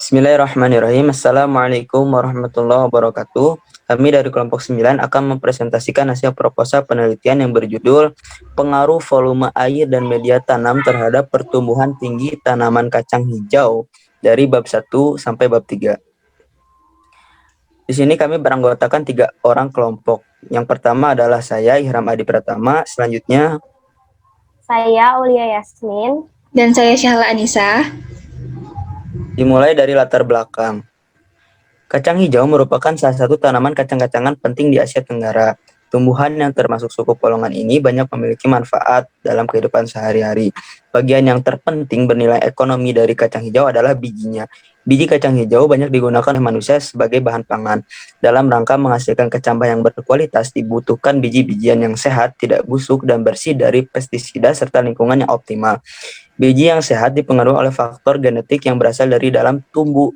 Bismillahirrahmanirrahim. Assalamualaikum warahmatullahi wabarakatuh. Kami dari kelompok 9 akan mempresentasikan hasil proposal penelitian yang berjudul Pengaruh volume air dan media tanam terhadap pertumbuhan tinggi tanaman kacang hijau dari bab 1 sampai bab 3. Di sini kami beranggotakan 3 orang kelompok. Yang pertama adalah saya, Ihram Adi Pratama. Selanjutnya saya Aulia Yasmin. Dan saya Syahla Anissa. Dimulai dari latar belakang. Kacang hijau merupakan salah satu tanaman kacang-kacangan penting di Asia Tenggara. Tumbuhan yang termasuk suku polongan ini banyak memiliki manfaat dalam kehidupan sehari-hari. Bagian yang terpenting bernilai ekonomi dari kacang hijau adalah bijinya. Biji kacang hijau banyak digunakan oleh manusia sebagai bahan pangan. Dalam rangka menghasilkan kecambah yang berkualitas, dibutuhkan biji-bijian yang sehat, tidak busuk, dan bersih dari pestisida serta lingkungan yang optimal. Biji yang sehat dipengaruhi oleh faktor genetik yang berasal dari dalam tubuh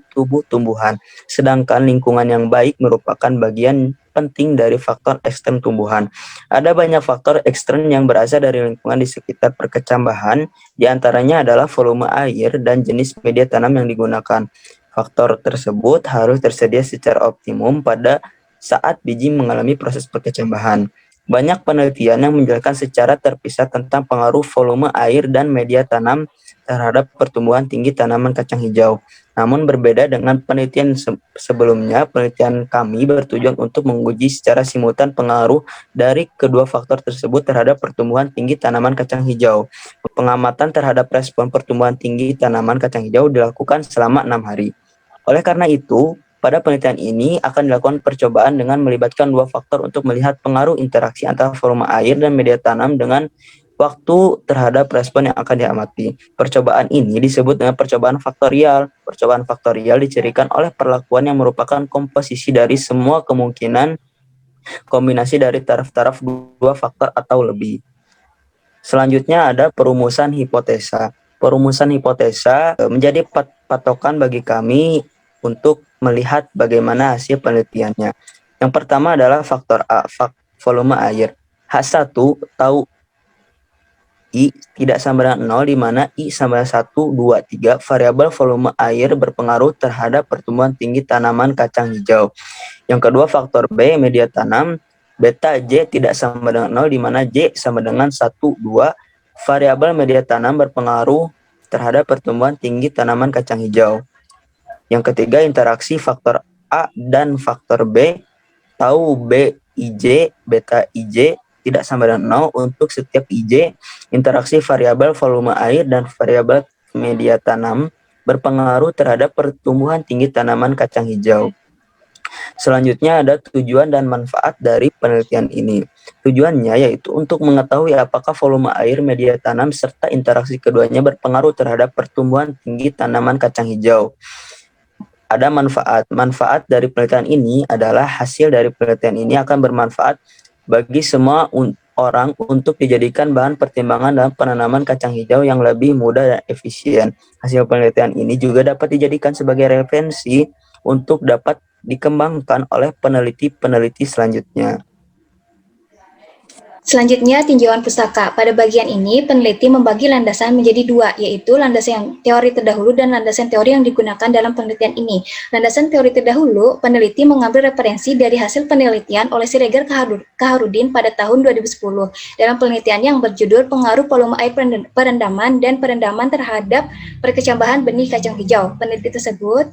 tumbuhan, sedangkan lingkungan yang baik merupakan bagian penting dari faktor ekstern tumbuhan. Ada banyak faktor ekstern yang berasal dari lingkungan di sekitar perkecambahan, di antaranya adalah volume air dan jenis media tanam yang digunakan. Faktor tersebut harus tersedia secara optimum pada saat biji mengalami proses perkecambahan. Banyak penelitian yang menjelaskan secara terpisah tentang pengaruh volume air dan media tanam terhadap pertumbuhan tinggi tanaman kacang hijau. Namun berbeda dengan penelitian sebelumnya, penelitian kami bertujuan untuk menguji secara simultan pengaruh dari kedua faktor tersebut terhadap pertumbuhan tinggi tanaman kacang hijau. Pengamatan terhadap respon pertumbuhan tinggi tanaman kacang hijau dilakukan selama 6 hari. Oleh karena itu, pada penelitian ini akan dilakukan percobaan dengan melibatkan dua faktor untuk melihat pengaruh interaksi antara volume air dan media tanam dengan waktu terhadap respon yang akan diamati. Percobaan ini disebut dengan percobaan faktorial. Percobaan faktorial dicirikan oleh perlakuan yang merupakan komposisi dari semua kemungkinan kombinasi dari taraf-taraf dua faktor atau lebih. Selanjutnya ada perumusan hipotesa. Perumusan hipotesa menjadi patokan bagi kami untuk melihat bagaimana hasil penelitiannya. Yang pertama adalah faktor A, volume air. H1 tahu I tidak sama dengan 0, di mana I sama dengan 1, 2, 3. Variabel volume air berpengaruh terhadap pertumbuhan tinggi tanaman kacang hijau. Yang kedua faktor B, media tanam. Beta J tidak sama dengan 0, di mana J sama dengan 1, 2. Variabel media tanam berpengaruh terhadap pertumbuhan tinggi tanaman kacang hijau. Yang ketiga, interaksi faktor A dan faktor B. Tahu B IJ, beta IJ tidak sama dengan 0 untuk setiap IJ. Interaksi variabel volume air dan variabel media tanam berpengaruh terhadap pertumbuhan tinggi tanaman kacang hijau. Selanjutnya ada tujuan dan manfaat dari penelitian ini. Tujuannya yaitu untuk mengetahui apakah volume air, media tanam, serta interaksi keduanya berpengaruh terhadap pertumbuhan tinggi tanaman kacang hijau. Ada manfaat. Manfaat dari penelitian ini adalah hasil dari penelitian ini akan bermanfaat bagi semua orang untuk dijadikan bahan pertimbangan dalam penanaman kacang hijau yang lebih mudah dan efisien. Hasil penelitian ini juga dapat dijadikan sebagai referensi untuk dapat dikembangkan oleh peneliti-peneliti selanjutnya. Selanjutnya, tinjauan pustaka. Pada bagian ini, peneliti membagi landasan menjadi dua, yaitu landasan teori terdahulu dan landasan teori yang digunakan dalam penelitian ini. Landasan teori terdahulu, peneliti mengambil referensi dari hasil penelitian oleh Siregar Kaharudin pada tahun 2010 dalam penelitian yang berjudul Pengaruh Volume Air Perendaman dan Perendaman Terhadap Perkecambahan Benih Kacang Hijau. Peneliti tersebut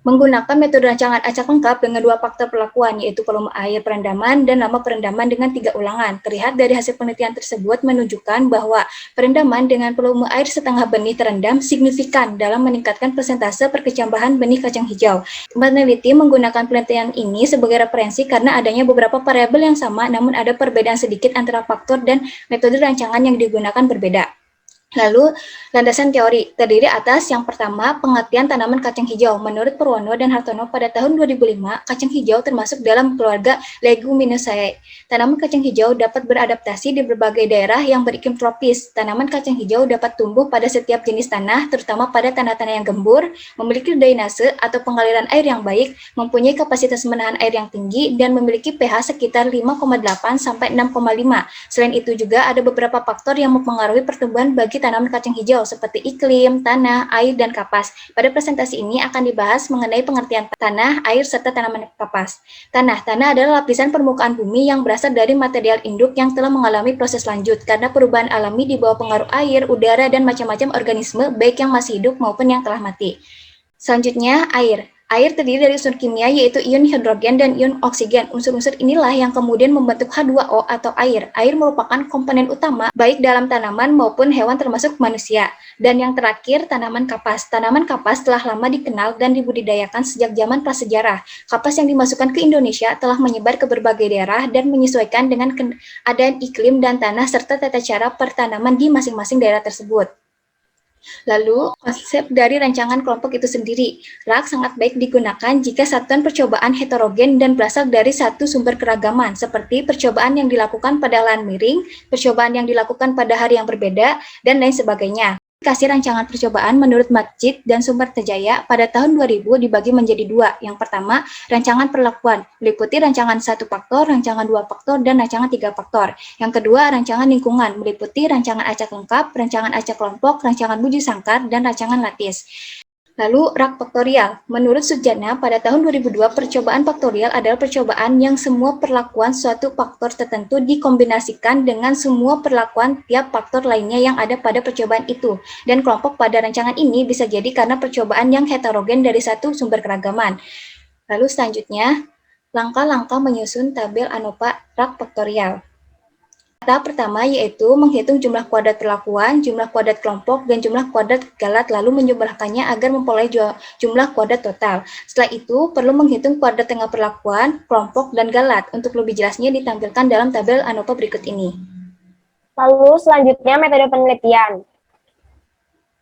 menggunakan metode rancangan acak lengkap dengan dua faktor perlakuan, yaitu volume air perendaman dan lama perendaman dengan 3 ulangan. Terlihat dari hasil penelitian tersebut menunjukkan bahwa perendaman dengan volume air setengah benih terendam signifikan dalam meningkatkan persentase perkecambahan benih kacang hijau. Peneliti menggunakan penelitian ini sebagai referensi karena adanya beberapa variabel yang sama, namun ada perbedaan sedikit antara faktor dan metode rancangan yang digunakan berbeda. Lalu, landasan teori terdiri atas yang pertama, pengertian tanaman kacang hijau. Menurut Purwono dan Hartono pada tahun 2005, kacang hijau termasuk dalam keluarga Leguminosae. Tanaman kacang hijau dapat beradaptasi di berbagai daerah yang beriklim tropis. Tanaman kacang hijau dapat tumbuh pada setiap jenis tanah, terutama pada tanah-tanah yang gembur, memiliki drainase atau pengaliran air yang baik, mempunyai kapasitas menahan air yang tinggi, dan memiliki pH sekitar 5,8 sampai 6,5. Selain itu juga ada beberapa faktor yang mempengaruhi pertumbuhan bagi memiliki tanaman kacang hijau seperti iklim, tanah, air, dan kapas. Pada presentasi ini akan dibahas mengenai pengertian tanah, air, serta tanaman kapas. Tanah adalah lapisan permukaan bumi yang berasal dari material induk yang telah mengalami proses lanjut karena perubahan alami di bawah pengaruh air, udara, dan macam-macam organisme, baik yang masih hidup maupun yang telah mati. Selanjutnya, air. Air terdiri dari unsur kimia yaitu ion hidrogen dan ion oksigen. Unsur-unsur inilah yang kemudian membentuk H2O atau air. Air merupakan komponen utama baik dalam tanaman maupun hewan termasuk manusia. Dan yang terakhir, tanaman kapas. Tanaman kapas telah lama dikenal dan dibudidayakan sejak zaman prasejarah. Kapas yang dimasukkan ke Indonesia telah menyebar ke berbagai daerah dan menyesuaikan dengan keadaan iklim dan tanah serta tata cara pertanaman di masing-masing daerah tersebut. Lalu, konsep dari rancangan kelompok itu sendiri. RAK sangat baik digunakan jika satuan percobaan heterogen dan berasal dari satu sumber keragaman, seperti percobaan yang dilakukan pada lahan miring, percobaan yang dilakukan pada hari yang berbeda, dan lain sebagainya. Kasih rancangan percobaan menurut Masjid dan Sumber Tejaya pada tahun 2000 dibagi menjadi dua. Yang pertama, rancangan perlakuan, meliputi rancangan 1 faktor, rancangan 2 faktor, dan rancangan 3 faktor. Yang kedua, rancangan lingkungan, meliputi rancangan acak lengkap, rancangan acak kelompok, rancangan buju sangkar, dan rancangan lattice. Lalu, RAK faktorial. Menurut Sujana, pada tahun 2002, percobaan faktorial adalah percobaan yang semua perlakuan suatu faktor tertentu dikombinasikan dengan semua perlakuan tiap faktor lainnya yang ada pada percobaan itu. Dan kelompok pada rancangan ini bisa jadi karena percobaan yang heterogen dari satu sumber keragaman. Lalu selanjutnya, langkah-langkah menyusun tabel ANOVA RAK faktorial. Tahap pertama yaitu menghitung jumlah kuadrat perlakuan, jumlah kuadrat kelompok, dan jumlah kuadrat galat lalu menjumlahkannya agar memperoleh jumlah kuadrat total. Setelah itu, perlu menghitung kuadrat tengah perlakuan, kelompok, dan galat. Untuk lebih jelasnya ditampilkan dalam tabel ANOVA berikut ini. Lalu selanjutnya metode penelitian.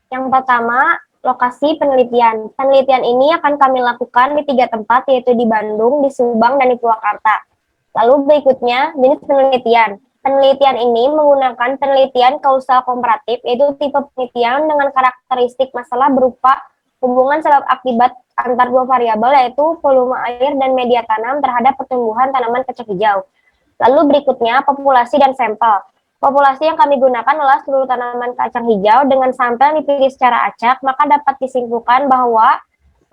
Yang pertama, lokasi penelitian. Penelitian ini akan kami lakukan di 3 tempat, yaitu di Bandung, di Subang, dan di Purwakarta. Lalu berikutnya, jenis penelitian. Penelitian ini menggunakan penelitian kausal komparatif, yaitu tipe penelitian dengan karakteristik masalah berupa hubungan sebab akibat antar dua variabel, yaitu volume air dan media tanam terhadap pertumbuhan tanaman kacang hijau. Lalu berikutnya, populasi dan sampel. Populasi yang kami gunakan adalah seluruh tanaman kacang hijau dengan sampel dipilih secara acak, maka dapat disimpulkan bahwa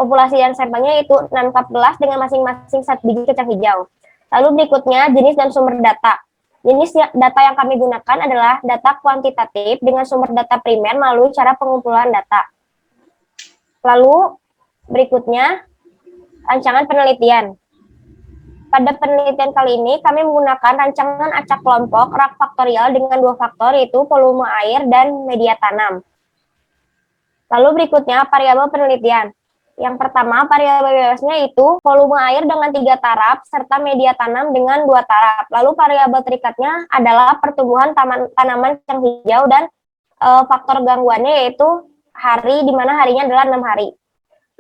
populasi dan sampelnya itu 6 cup gelas dengan masing-masing 1 biji kacang hijau. Lalu berikutnya, jenis dan sumber data. Jenis data yang kami gunakan adalah data kuantitatif dengan sumber data primer melalui cara pengumpulan data. Lalu berikutnya, rancangan penelitian. Pada penelitian kali ini, kami menggunakan rancangan acak kelompok RAK faktorial dengan 2 faktor, yaitu volume air dan media tanam. Lalu berikutnya, variabel penelitian. Yang pertama, variabel bebasnya itu volume air dengan 3 taraf, serta media tanam dengan 2 taraf. Lalu variabel terikatnya adalah pertumbuhan tanaman kacang hijau dan faktor gangguannya yaitu hari, di mana harinya adalah 6 hari.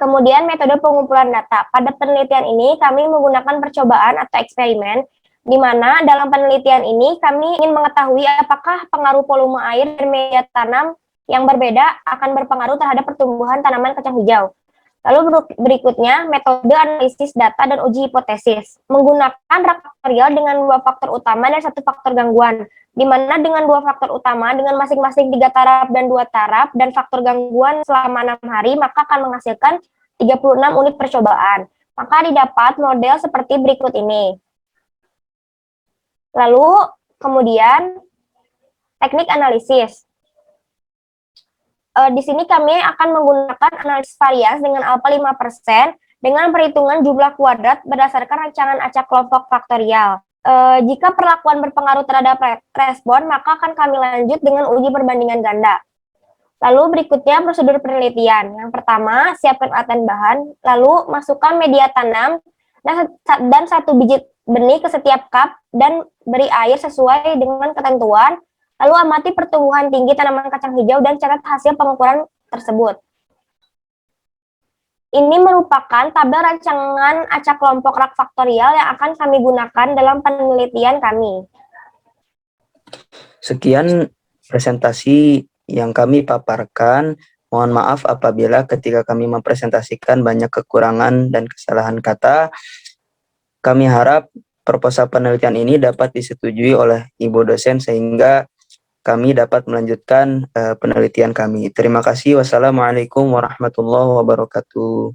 Kemudian metode pengumpulan data. Pada penelitian ini kami menggunakan percobaan atau eksperimen, di mana dalam penelitian ini kami ingin mengetahui apakah pengaruh volume air dan media tanam yang berbeda akan berpengaruh terhadap pertumbuhan tanaman kacang hijau. Lalu berikutnya, metode analisis data dan uji hipotesis. Menggunakan RAK faktorial dengan 2 faktor utama dan 1 faktor gangguan, di mana dengan 2 faktor utama dengan masing-masing 3 taraf dan 2 taraf dan faktor gangguan selama 6 hari, maka akan menghasilkan 36 unit percobaan. Maka didapat model seperti berikut ini. Lalu kemudian teknik analisis. Di sini kami akan menggunakan analisis varians dengan alfa 5% dengan perhitungan jumlah kuadrat berdasarkan rancangan acak kelompok faktorial. Jika perlakuan berpengaruh terhadap respon, maka akan kami lanjut dengan uji perbandingan ganda. Lalu berikutnya prosedur penelitian. Yang pertama, siapkan aten bahan, lalu masukkan media tanam dan 1 biji benih ke setiap cup dan beri air sesuai dengan ketentuan. Lalu amati pertumbuhan tinggi tanaman kacang hijau dan catat hasil pengukuran tersebut. Ini merupakan tabel rancangan acak kelompok RAK faktorial yang akan kami gunakan dalam penelitian kami. Sekian presentasi yang kami paparkan. Mohon maaf apabila ketika kami mempresentasikan banyak kekurangan dan kesalahan kata. Kami harap proposal penelitian ini dapat disetujui oleh Ibu dosen sehingga kami dapat melanjutkan penelitian kami. Terima kasih. Wassalamualaikum warahmatullahi wabarakatuh.